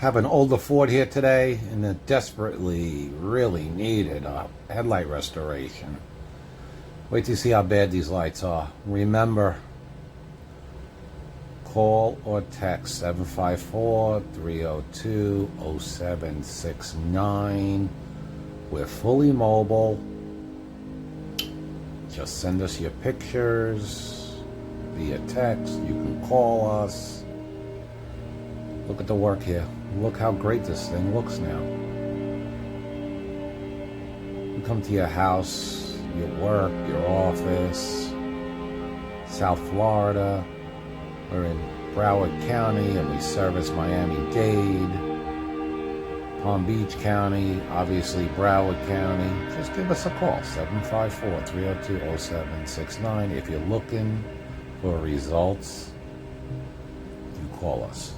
Have an older Ford here today, and it desperately, really needed a headlight restoration. Wait till you see how bad these lights are. Remember, call or text 754-302-0769. We're fully mobile. Just send us your pictures via text. You can call us. Look at the work here. Look how great this thing looks now. We come to your house, your work, your office, South Florida. We're in Broward County and we service Miami-Dade, Palm Beach County, obviously Broward County. Just give us a call, 754-302-0769. If you're looking for results, you call us.